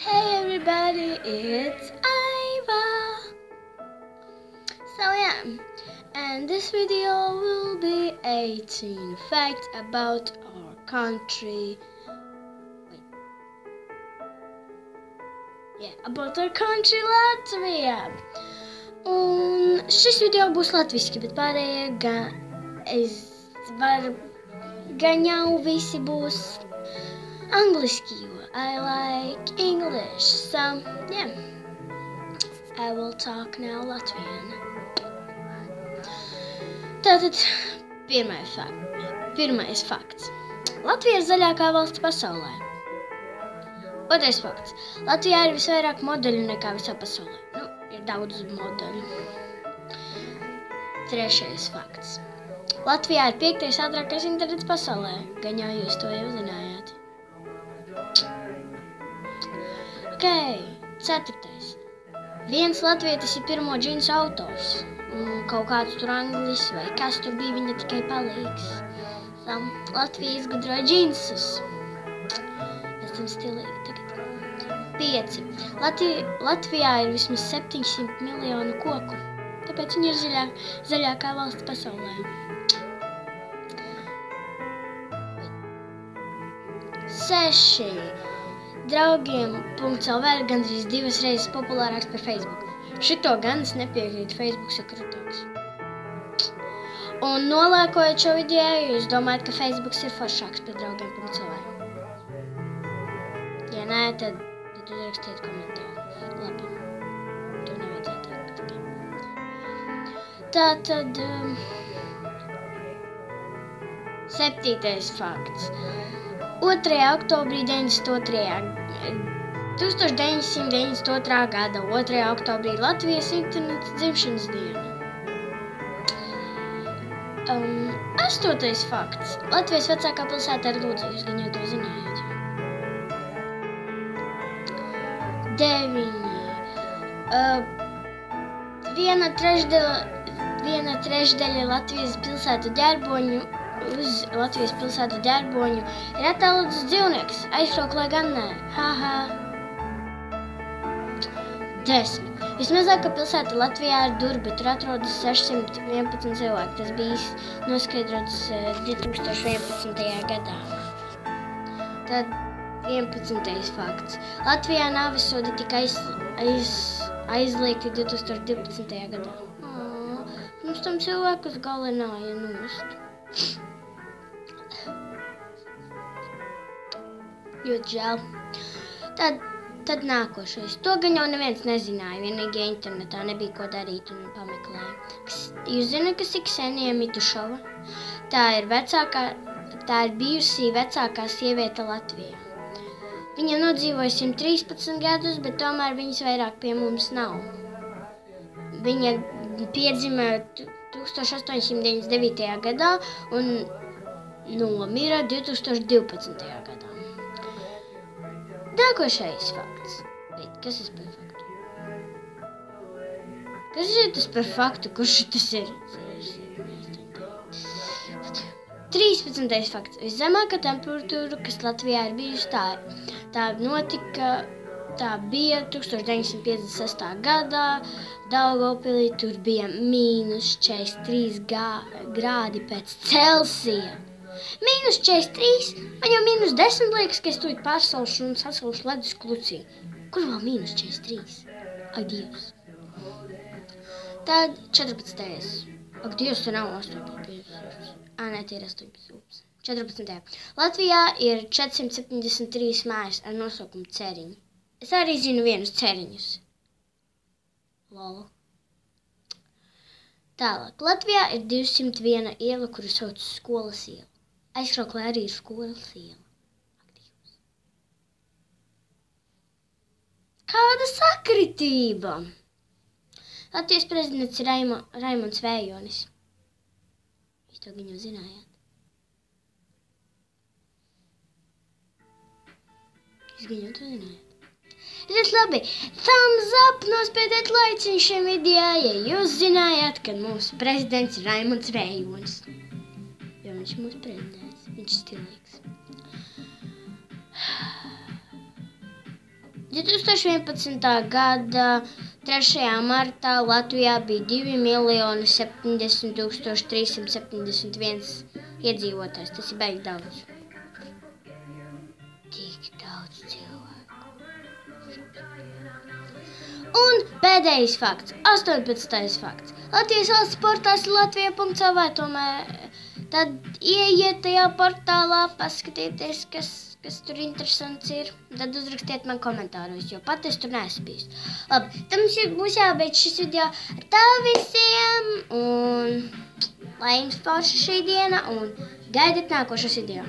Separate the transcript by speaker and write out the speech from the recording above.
Speaker 1: Hey everybody, it's Iva. And this video will be 18 facts about our country. About our country Latvija. Un šis video būs latviski, bet pārējie gan jau visi būs angliski, jo I like English. So, I will talk now Latvian. Tātad, pirmais fakts. Latvija ir zaļākā valsts pasaulē. Otrais fakts. Latvijā ir visvairāk modeļu nekā visā pasaulē. Ir daudz modeļu. Trešais fakts. Latvijā ir 5. ātrākais internets pasaulē. Gan jau jūs to jau zinājāt. Ceturtais. Viens latvietis ir pirmo džinsu autors. Un kaut kāds tur anglis vai kas tur bija, viņa tikai palīgs. Latvija izgudroja džinsus. Mēs esam stilīgi tagad. 5. Latvijā ir vismaz 700 miljonu koku. Tāpēc viņa ir zaļākā valsts pasaulē. 6. Draugiem.lv ir gandrīz 2 reizes populārāks par Facebook. Šito gan es nepiekrītu, Facebook ir krūtāks. Un nolēkojot šo video, jūs domājat, ka Facebook ir foršāks par draugiem.lv. Ja nē, tad uzrakstiet komentāru. Labi. To nevajadzētu teikt tikai. Tātad 7. fakts. 2. oktobrī 1992. gada 2. oktobrī Latvijas interneta dzimšanas diena. 8. fakts. Latvijas vecākā pilsēta ir Lūdza, jūs gan jau to zinājāt. 9. Viena trešdaļa Latvijas pilsētu ģerboņu ir attēlots dzīvnieks. Aizkrauklē gan nē. Haha. 10. Vismazākā pilsēta Latvijā ir Durba, tur atrodas 611 cilvēki. Tas bija noskaidrots 2011. gadā. Tad 11. fakts. Latvijā nāvessodi tika aizliegti 2012. gadā. Mums tam cilvēkus galināja nost. Ļoti žēl. Tad nākošais. To gan jau neviens nezināja, vienīgi internetā nebija ko darīt un pameklēja. Jūs zināt, kas ir Ksenija Mitušova? Tā ir bijusī vecākā sieviete Latvijā. Viņa nodzīvoja 113 gadus, bet tomēr viņas vairāk pie mums nav. Viņa piedzima 1899. gadā un nomira 2012. gadā. Nākošais fakts. Kas ir par faktu? Kas ir tas par faktu? Kurš tas ir? 13. fakts. Viszemākā temperatūra, kas Latvijā ir bijusi, tā bija 1956. gadā. Daugavpilī tur bija -43 grādi pēc Celsija. -43? Man jau -10 liekas, ka es tūlīt pārsalšu un sasalšu ledus klucī. Kur vēl -43? Ak, Dievs. Tad 14. Ak, Dievs, te nav 18. Nē, tie ir 18. 14. Latvijā ir 473 mājas ar nosaukumu Ceriņi. Es arī zinu vienus ceriņus. Lol. Tālāk. Latvijā ir 201 iela, kuru sauc Skolas iela. Aizkrauklē arī ir Skolas iela. Kāda sakritība! Latvijas prezidents ir Raimonds Vējonis. Jūs to gan jau zinājāt. Jūs gan jau to zinājāt. Ļoti labi. Thumbs up, nospiediet laiciņu šiem video, ja jūs zinājāt, ka mūsu prezidents ir Raimonds Vējonis. Jo viņš ir mūsu prezidents. Viņš ir stilīgs. 2011. gada 3. martā Latvijā bija 2.070.371 iedzīvotājs. Tas ir baigi daudz. Tik daudz cilvēku. Un pēdējais fakts, 18. fakts. Latvijas valsts portāls ir latvija.lv, tomēr tad ieiet tajā portālā, paskatieties, kas tur interesants ir. Tad uzrakstiet man komentāros, jo pat es tur neesmu bijis. Labi, tad mums būs jābeidz šis video ar tā visiem. Un lai jums forša šī diena un gaidiet nākošos video.